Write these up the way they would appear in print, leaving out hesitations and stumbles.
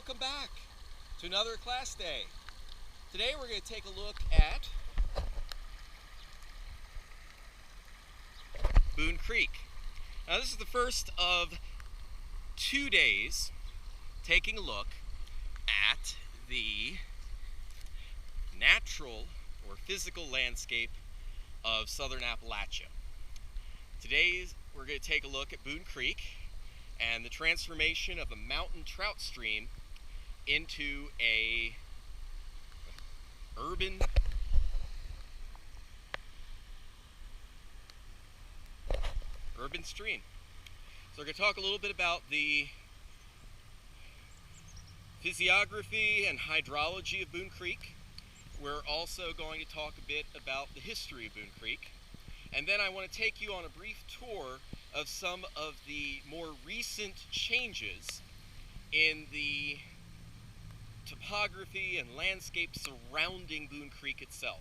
welcome back to another class day. Today we're going to take a look at Boone Creek. Now this is the first of 2 days taking a look at the natural or physical landscape of southern Appalachia. Today we're going to take a look at Boone Creek and the transformation of a mountain trout stream into a urban stream. So we're going to talk a little bit about the physiography and hydrology of Boone Creek. We're also going to talk a bit about the history of Boone Creek. And then I want to take you on a brief tour of some of the more recent changes in the topography and landscape surrounding Boone Creek itself.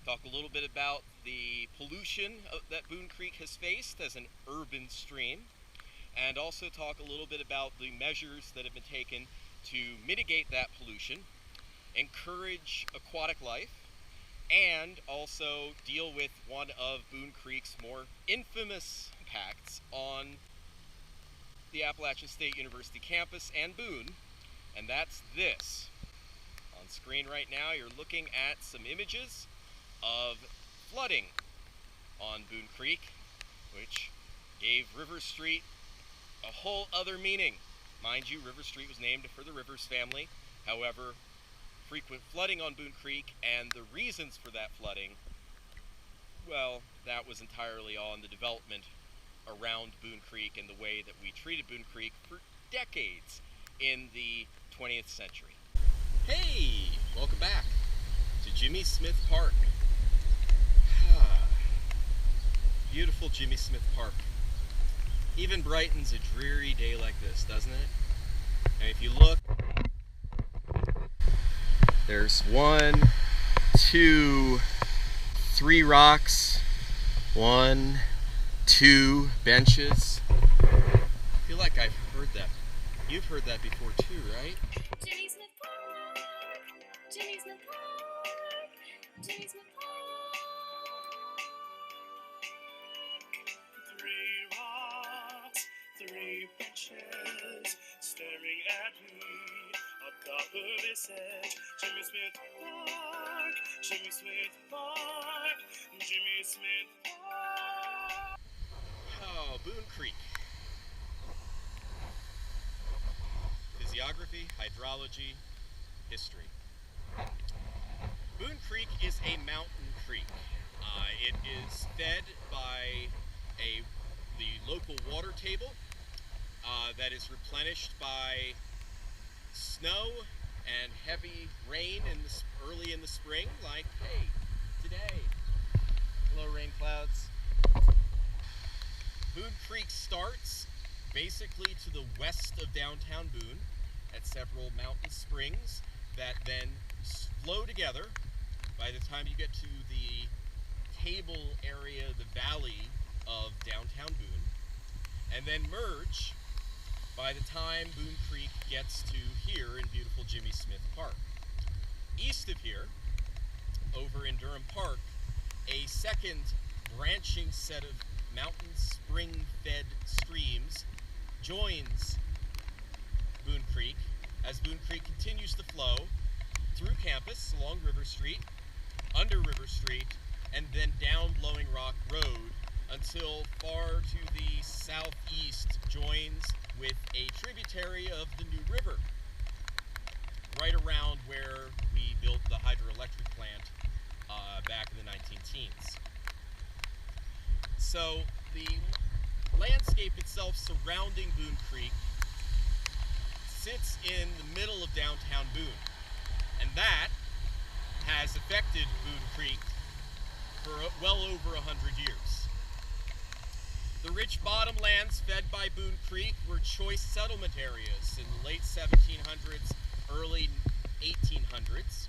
Talk a little bit about the pollution that Boone Creek has faced as an urban stream, and also talk a little bit about the measures that have been taken to mitigate that pollution, encourage aquatic life, and also deal with one of Boone Creek's more infamous impacts on the Appalachian State University campus and Boone, and that's this. On screen right now you're looking at some images of flooding on Boone Creek, which gave River Street a whole other meaning. Mind you, River Street was named for the Rivers family. However, frequent flooding on Boone Creek and the reasons for that flooding, well, that was entirely on the development around Boone Creek and the way that we treated Boone Creek for decades in the 20th century. Hey, welcome back to Jimmy Smith Park. Beautiful Jimmy Smith Park. Even brightens a dreary day like this, doesn't it? And if you look, there's 1, 2, 3 rocks, 1, 2 benches. I feel like I've heard that. You've heard that before too, right? Jimmy Smith Park, Jimmy Smith Park, Jimmy Smith Park. 3 rocks, 3 benches, staring at me atop of this edge. Jimmy Smith Park, Jimmy Smith Park, Jimmy Smith Park. Oh, Boone Creek. Physiography, hydrology, history. Boone Creek is a mountain creek. It is fed by the local water table that is replenished by snow and heavy rain early in the spring, like, hey, today. Hello, rain clouds. Boone Creek starts basically to the west of downtown Boone at several mountain springs that then flow together by the time you get to the table area, the valley of downtown Boone, and then merge by the time Boone Creek gets to here in beautiful Jimmy Smith Park. East of here, over in Durham Park, a second branching set of mountain spring-fed streams joins Boone Creek as Boone Creek continues to flow through campus along River Street, under River Street, and then down Blowing Rock Road until far to the southeast joins with a tributary of the New River, right around where we built the hydroelectric plant back in the 19-teens. So the landscape itself surrounding Boone Creek sits in the middle of downtown Boone, and that has affected Boone Creek for well over 100 years. The rich bottomlands fed by Boone Creek were choice settlement areas in the late 1700s, early 1800s,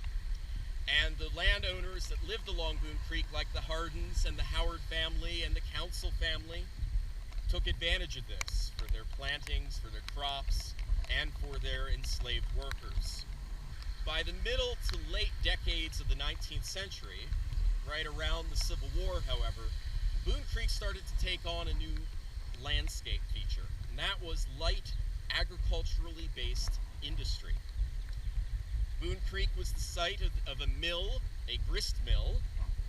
and the landowners that lived along Boone Creek, like the Hardens and the Howard family and the Council family, took advantage of this for their plantings, for their crops, and for their enslaved workers. By the middle to late decades of the 19th century, right around the Civil War, however, Boone Creek started to take on a new landscape feature, and that was light agriculturally based industry. Boone Creek was the site of a mill, a grist mill,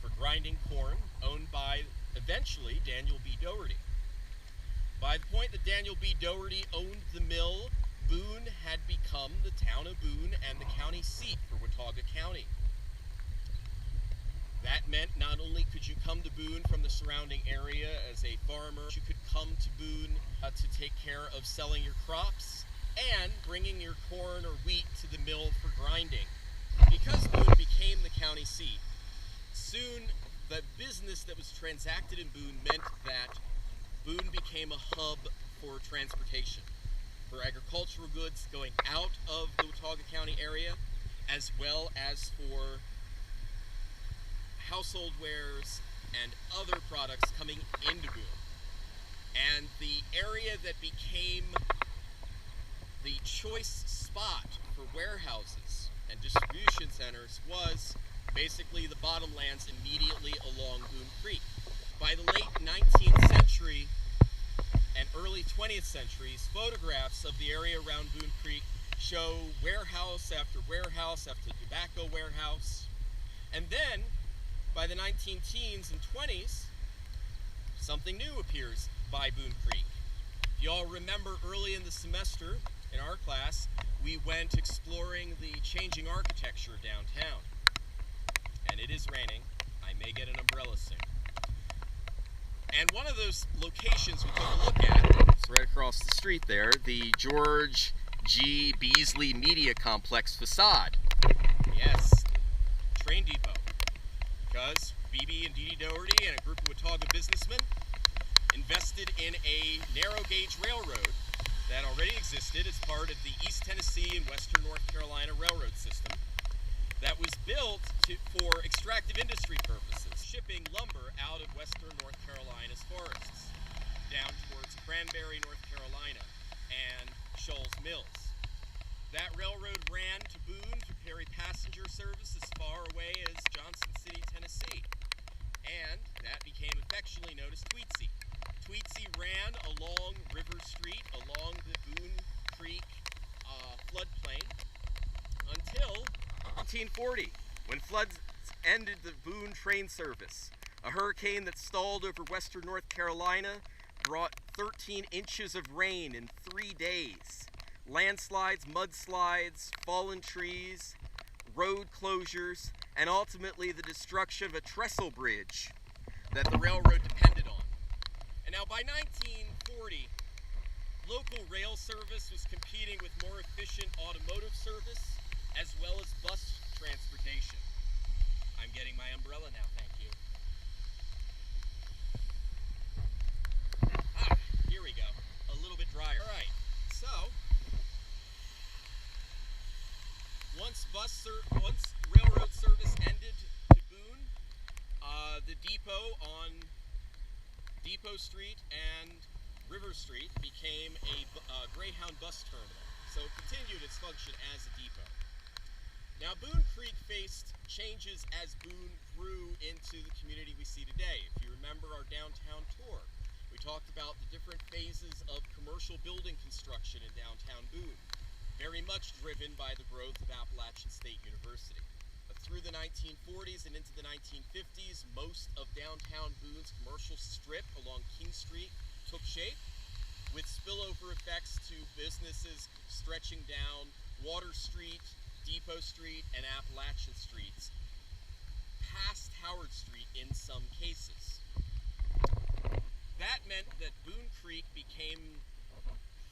for grinding corn, owned by, eventually, Daniel B. Doherty. By the point that Daniel B. Doherty owned the mill, Boone had become the town of Boone and the county seat for Watauga County. That meant not only could you come to Boone from the surrounding area as a farmer, you could come to Boone to take care of selling your crops and bringing your corn or wheat to the mill for grinding. Because Boone became the county seat, soon the business that was transacted in Boone meant that Boone became a hub for transportation, for agricultural goods going out of the Watauga County area, as well as for household wares and other products coming into Boone. And the area that became the choice spot for warehouses and distribution centers was basically the bottomlands immediately along Boone Creek. By the late 19th century and early 20th centuries, photographs of the area around Boone Creek show warehouse after warehouse after tobacco warehouse. And then, by the 19-teens and 20s, something new appears by Boone Creek. If you all remember early in the semester, in our class, we went exploring the changing architecture downtown. And it is raining. I may get an umbrella soon. And one of those locations we took a look at is right across the street there, the George G. Beasley Media Complex facade. Yes, train depot. Because BB and Dee Dee Doherty and a group of Watauga businessmen invested in a narrow gauge railroad that already existed as part of the East Tennessee and Western North Carolina railroad system that was built for extractive industry purposes, shipping lumber out of Western North Carolina's forests down towards Cranberry, North Carolina, and Shoals Mills. That railroad ran to Boone to carry passenger service as far away as Johnson City, Tennessee, and that became affectionately known as Tweetsie. Tweetsie ran along River Street, along the Boone Creek floodplain, until 1940, when floods ended the Boone train service. A hurricane that stalled over western North Carolina brought 13 inches of rain in 3 days. Landslides, mudslides, fallen trees, road closures, and ultimately the destruction of a trestle bridge that the railroad depended on. And now by 1940, local rail service was competing with more efficient automotive service as well as bus transportation. I'm getting my umbrella now, thank you. Here we go. A little bit drier. All right, so once railroad service ended to Boone, the depot on Depot Street and River Street became a Greyhound bus terminal, so it continued its function as a depot. Now, Boone Creek faced changes as Boone grew into the community we see today. If you remember our downtown tour, we talked about the different phases of commercial building construction in downtown Boone, very much driven by the growth of Appalachian State University. But through the 1940s and into the 1950s, most of downtown Boone's commercial strip along King Street took shape, with spillover effects to businesses stretching down Water Street, Depot Street, and Appalachian Streets, past Howard Street in some cases. That meant that Boone Creek became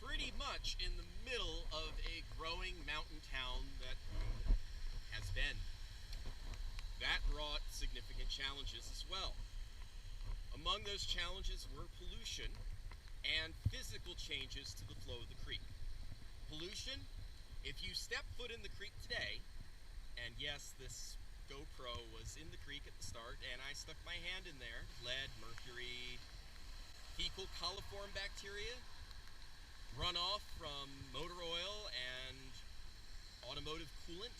pretty much in the middle of a growing mountain town that Boone has been. That brought significant challenges as well. Among those challenges were pollution and physical changes to the flow of the creek. Pollution, if you step foot in the creek today, and yes, this GoPro was in the creek at the start, and I stuck my hand in there, lead, mercury, fecal coliform bacteria, runoff from motor oil and automotive coolant,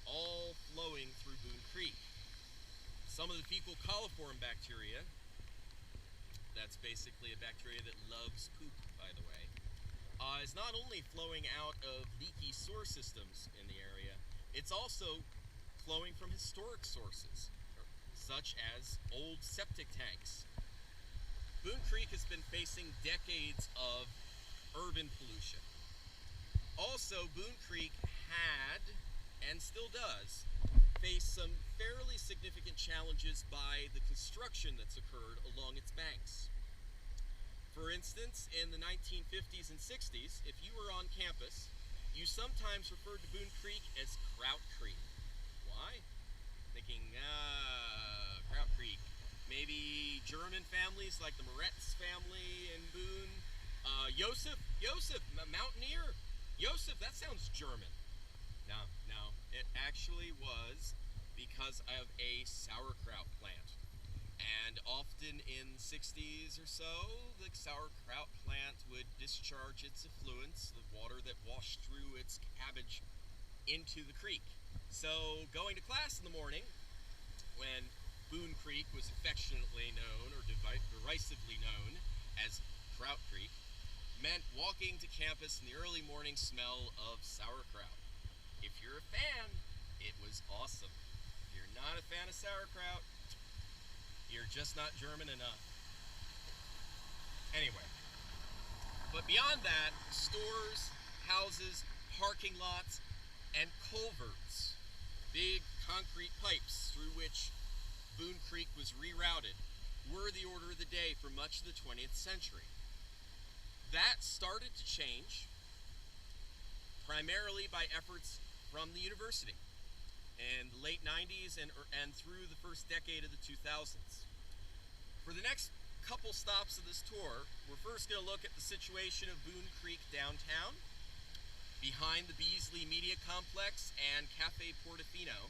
all flowing through Boone Creek. Some of the fecal coliform bacteria, that's basically a bacteria that loves poop, by the way, is not only flowing out of leaky sewer systems in the area, it's also flowing from historic sources, such as old septic tanks. Boone Creek has been facing decades of urban pollution. Also, Boone Creek had, and still does, face some fairly significant challenges by the construction that's occurred along its banks. For instance, in the 1950s and 60s, if you were on campus, you sometimes referred to Boone Creek as Kraut Creek. Why? Thinking, Kraut Creek. Maybe German families like the Moretz family in Boone. Joseph, mountaineer. Joseph, that sounds German. No, it actually was because of a sauerkraut plant. And often in the 60s or so, the sauerkraut plant would discharge its effluents, the water that washed through its cabbage, into the creek. So going to class in the morning, when Boone Creek was affectionately known, or derisively known, as Kraut Creek, meant walking to campus in the early morning smell of sauerkraut. If you're a fan, it was awesome. If you're not a fan of sauerkraut, you're just not German enough. Anyway, but beyond that, stores, houses, parking lots, and culverts, big concrete pipes through which Boone Creek was rerouted, were the order of the day for much of the 20th century. That started to change primarily by efforts from the university in the late 90s and through the first decade of the 2000s. For the next couple stops of this tour, we're first going to look at the situation of Boone Creek downtown, behind the Beasley Media Complex and Cafe Portofino.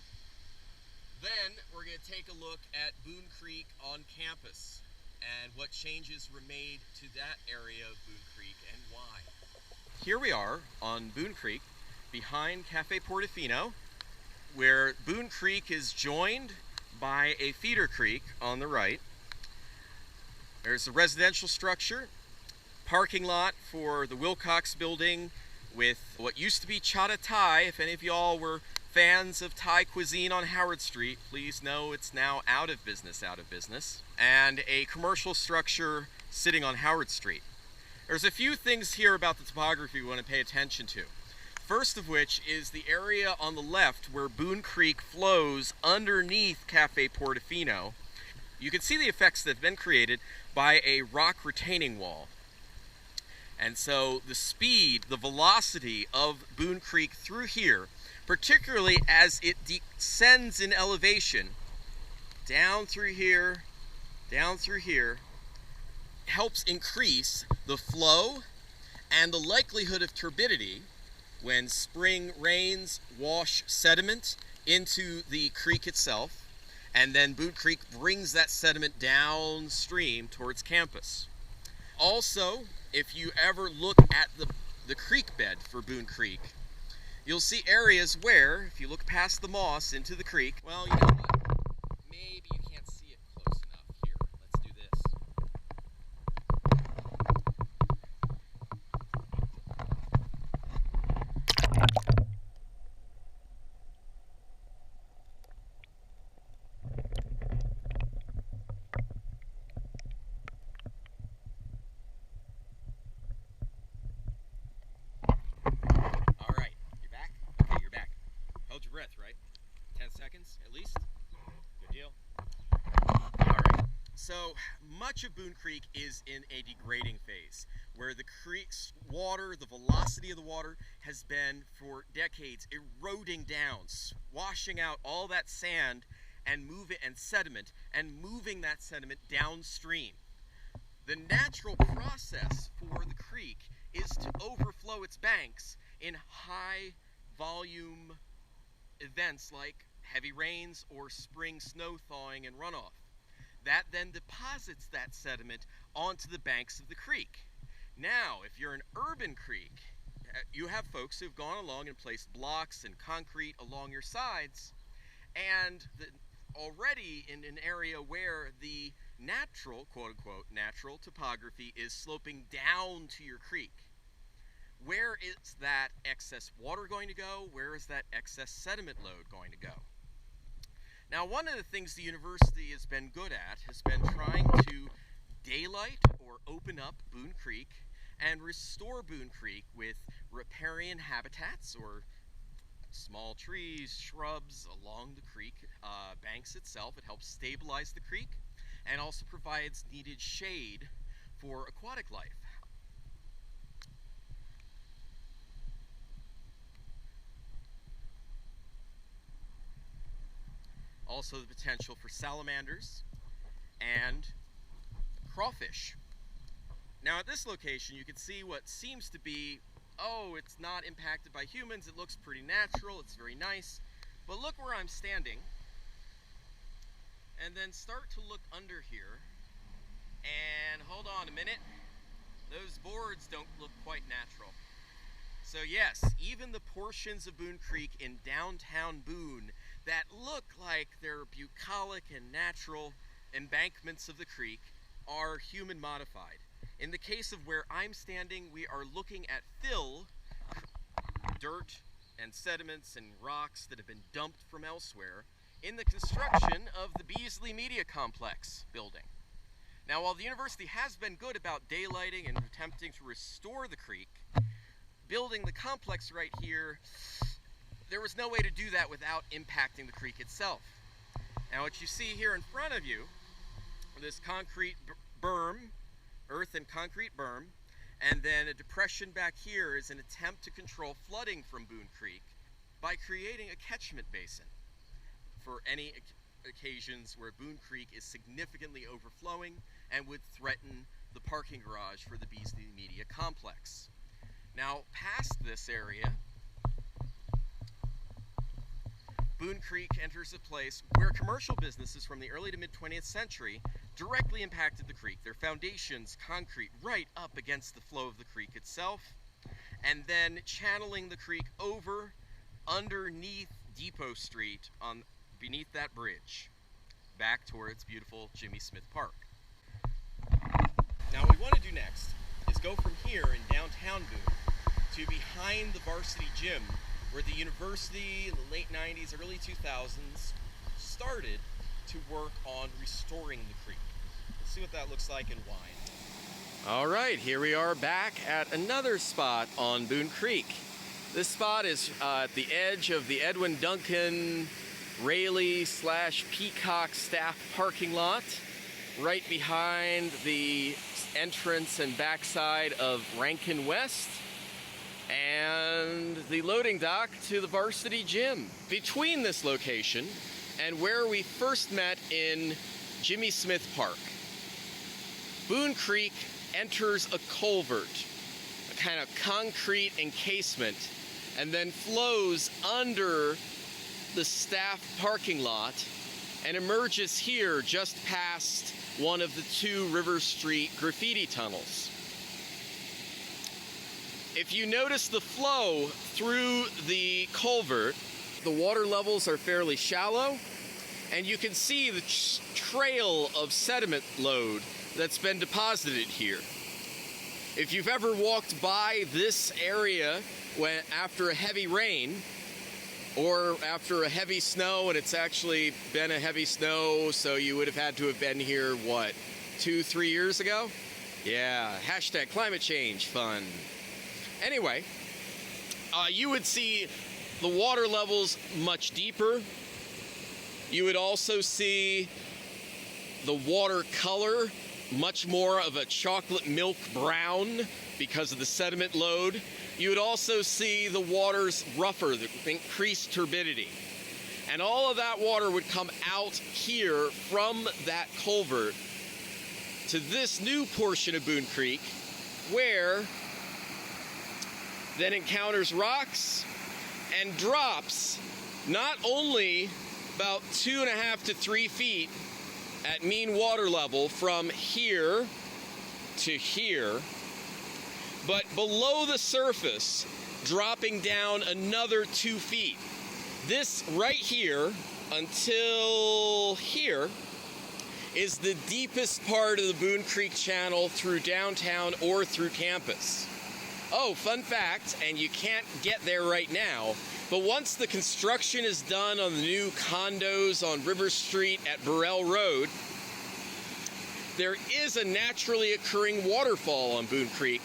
Then we're going to take a look at Boone Creek on campus and what changes were made to that area of Boone Creek and why. Here we are on Boone Creek behind Cafe Portofino, where Boone Creek is joined by a feeder creek on the right. There's a residential structure, parking lot for the Wilcox building with what used to be Chata Thai. If any of y'all were fans of Thai cuisine on Howard Street, please know it's now out of business. And a commercial structure sitting on Howard Street. There's a few things here about the topography we want to pay attention to. First of which is the area on the left where Boone Creek flows underneath Cafe Portofino. You can see the effects that have been created by a rock retaining wall. And so the speed, the velocity of Boone Creek through here, particularly as it descends in elevation, down through here, helps increase the flow and the likelihood of turbidity when spring rains wash sediment into the creek itself, and then Boone Creek brings that sediment downstream towards campus. Also, if you ever look at the creek bed for Boone Creek, you'll see areas where, if you look past the moss into the creek, well, you know what? Maybe you can't see it close enough. Here, let's do this. All right, you're back? Okay, you're back. Hold your breath, right? 10 seconds at least? Good deal. All right, so much of Boone Creek is in a degrading phase, where the creek's water, the velocity of the water, has been for decades eroding down, washing out all that sand and sediment, and moving that sediment downstream. The natural process for the creek is to overflow its banks in high volume events like heavy rains or spring snow thawing and runoff. That then deposits that sediment onto the banks of the creek. Now, if you're an urban creek, you have folks who've gone along and placed blocks and concrete along your sides, and already in an area where the natural, quote-unquote, natural topography is sloping down to your creek. Where is that excess water going to go? Where is that excess sediment load going to go? Now, one of the things the university has been good at has been trying to daylight or open up Boone Creek and restore Boone Creek with riparian habitats or small trees, shrubs along the creek banks itself. It helps stabilize the creek and also provides needed shade for aquatic life. Also the potential for salamanders and crawfish. Now at this location you can see what seems to be, oh, it's not impacted by humans, it looks pretty natural, it's very nice. But look where I'm standing, and then start to look under here, and hold on a minute, those boards don't look quite natural. So yes, even the portions of Boone Creek in downtown Boone that look like they're bucolic and natural embankments of the creek are human modified. In the case of where I'm standing, we are looking at fill, dirt and sediments and rocks that have been dumped from elsewhere in the construction of the Beasley Media Complex building. Now, while the university has been good about daylighting and attempting to restore the creek, building the complex right here, there was no way to do that without impacting the creek itself. Now, what you see here in front of you, this concrete berm, earth and concrete berm, and then a depression back here is an attempt to control flooding from Boone Creek by creating a catchment basin for any occasions where Boone Creek is significantly overflowing and would threaten the parking garage for the Beasley Media Complex. Now, past this area, Boone Creek enters a place where commercial businesses from the early to mid-20th century directly impacted the creek. Their foundations, concrete, right up against the flow of the creek itself, and then channeling the creek over underneath Depot Street beneath that bridge, back towards beautiful Jimmy Smith Park. Now what we want to do next is go from here in downtown Boone to behind the varsity gym, where the university in the late 90s, early 2000s started to work on restoring the creek. Let's see what that looks like and why. All right, here we are back at another spot on Boone Creek. This spot is at the edge of the Edwin Duncan Rayleigh / Peacock staff parking lot, right behind the entrance and backside of Rankin West, and the loading dock to the varsity gym. Between this location and where we first met in Jimmy Smith Park, Boone Creek enters a culvert, a kind of concrete encasement, and then flows under the staff parking lot and emerges here just past one of the two River Street graffiti tunnels. If you notice the flow through the culvert, the water levels are fairly shallow, and you can see the trail of sediment load that's been deposited here. If you've ever walked by this area after a heavy rain, or after a heavy snow, and it's actually been a heavy snow, so you would have had to have been here, what, 2-3 years ago? Yeah, hashtag climate change fun. Anyway, you would see the water levels much deeper. You would also see the water color much more of a chocolate milk brown because of the sediment load. You would also see the water's rougher, the increased turbidity. And all of that water would come out here from that culvert to this new portion of Boone Creek, where then encounters rocks and drops not only about 2.5 to 3 feet at mean water level from here to here, but below the surface, dropping down another 2 feet. This right here until here is the deepest part of the Boone Creek Channel through downtown or through campus. Oh, fun fact, and you can't get there right now, but once the construction is done on the new condos on River Street at Burrell Road, there is a naturally occurring waterfall on Boone Creek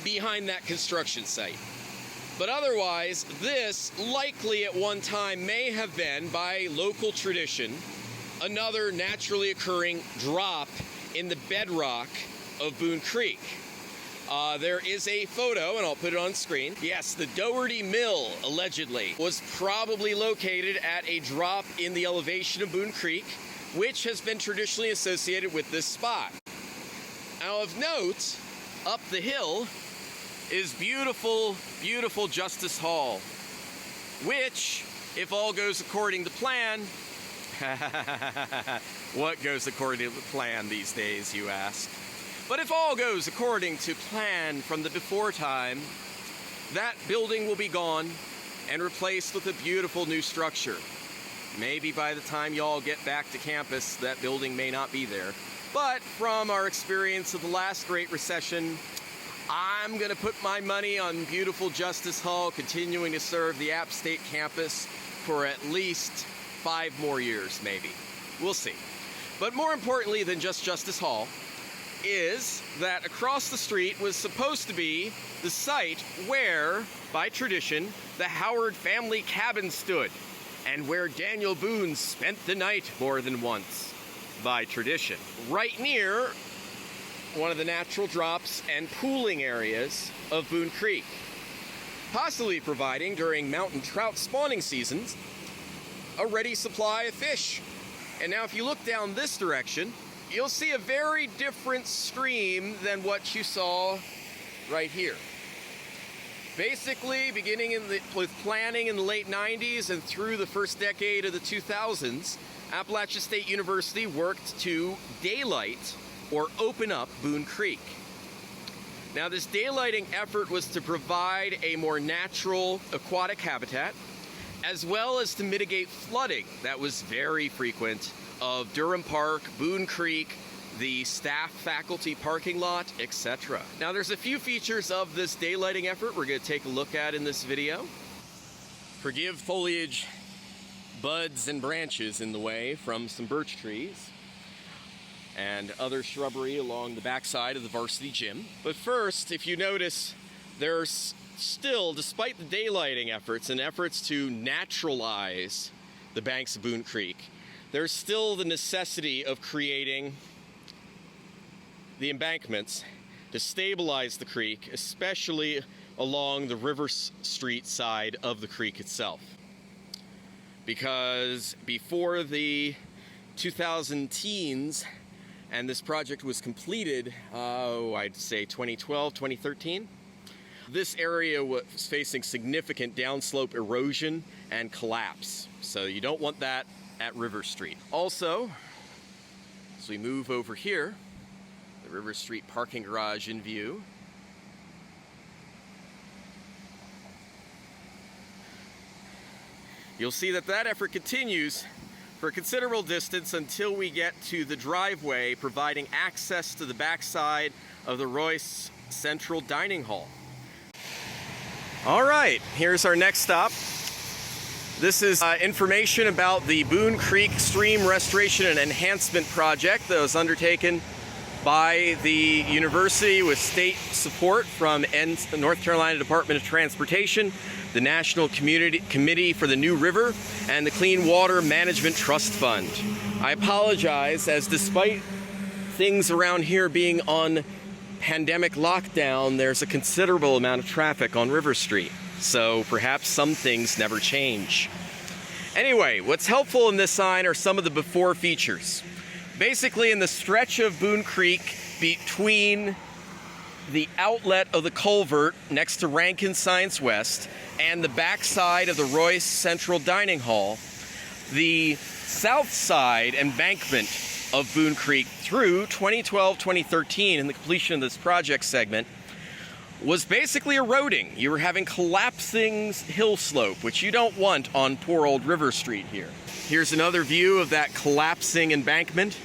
behind that construction site. But otherwise, this likely at one time may have been, by local tradition, another naturally occurring drop in the bedrock of Boone Creek. There is a photo, and I'll put it on screen. Yes, the Doherty Mill, allegedly, was probably located at a drop in the elevation of Boone Creek, which has been traditionally associated with this spot. Now, of note, up the hill is beautiful, beautiful Justice Hall, which, if all goes according to plan, what goes according to plan these days, you ask? But if all goes according to plan from the before time, that building will be gone and replaced with a beautiful new structure. Maybe by the time y'all get back to campus, that building may not be there. But from our experience of the last Great Recession, I'm gonna put my money on beautiful Justice Hall continuing to serve the App State campus for at least 5 more years, maybe. We'll see. But more importantly than just Justice Hall is that across the street was supposed to be the site where, by tradition, the Howard family cabin stood, and where Daniel Boone spent the night more than once, by tradition. Right near one of the natural drops and pooling areas of Boone Creek, possibly providing, during mountain trout spawning seasons, a ready supply of fish. And now if you look down this direction, you'll see a very different stream than what you saw right here. Basically, beginning with planning in the late 90s and through the first decade of the 2000s, Appalachian State University worked to daylight or open up Boone Creek. Now, this daylighting effort was to provide a more natural aquatic habitat, as well as to mitigate flooding that was very frequent of Durham Park, Boone Creek, the staff faculty parking lot, etc. Now, there's a few features of this daylighting effort we're going to take a look at in this video. Forgive foliage, buds and branches in the way from some birch trees and other shrubbery along the backside of the varsity gym. But first, if you notice, there's still, despite the daylighting efforts and efforts to naturalize the banks of Boone Creek, there's still the necessity of creating the embankments to stabilize the creek, especially along the River Street side of the creek itself. Because before the 2010s, and this project was completed, I'd say 2012, 2013, this area was facing significant downslope erosion and collapse. So you don't want that at River Street. Also, as we move over here, the River Street parking garage in view. You'll see that that effort continues for a considerable distance until we get to the driveway providing access to the backside of the Royce Central Dining Hall. All right, here's our next stop. This is information about the Boone Creek Stream Restoration and Enhancement Project that was undertaken by the university with state support from the North Carolina Department of Transportation, the National Committee for the New River, and the Clean Water Management Trust Fund. I apologize, as despite things around here being on pandemic lockdown, there's a considerable amount of traffic on River Street. So perhaps some things never change. Anyway, what's helpful in this sign are some of the before features. Basically, in the stretch of Boone Creek between the outlet of the culvert next to Rankin Science West and the backside of the Royce Central Dining Hall, the south side embankment of Boone Creek through 2012-2013 and the completion of this project segment was basically eroding. You were having collapsing hill slope, which you don't want on poor old River Street here. Here's another view of that collapsing embankment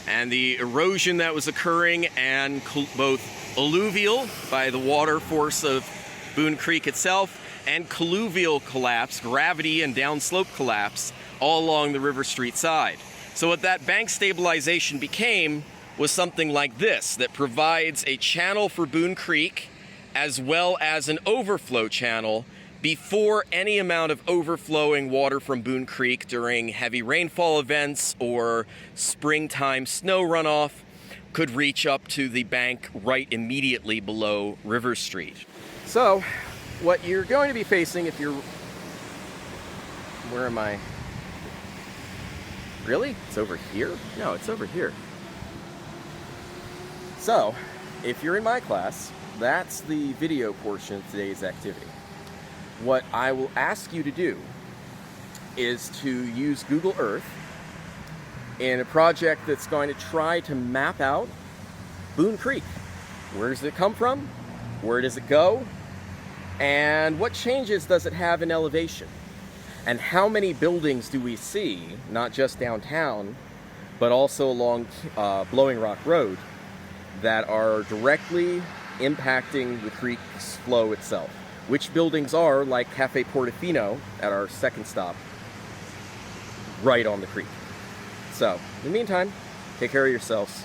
and the erosion that was occurring, and both alluvial by the water force of Boone Creek itself and colluvial collapse, gravity and downslope collapse all along the River Street side. So what that bank stabilization became was something like this that provides a channel for Boone Creek as well as an overflow channel before any amount of overflowing water from Boone Creek during heavy rainfall events or springtime snow runoff could reach up to the bank right immediately below River Street. So what you're going to be facing if you're... Where am I? Really? It's over here? No, it's over here. So, if you're in my class, that's the video portion of today's activity. What I will ask you to do is to use Google Earth in a project that's going to try to map out Boone Creek. Where does it come from? Where does it go? And what changes does it have in elevation? And how many buildings do we see, not just downtown, but also along Blowing Rock Road, that are directly impacting the creek's flow itself? Which buildings are, like Cafe Portofino at our second stop, right on the creek? So, in the meantime, take care of yourselves.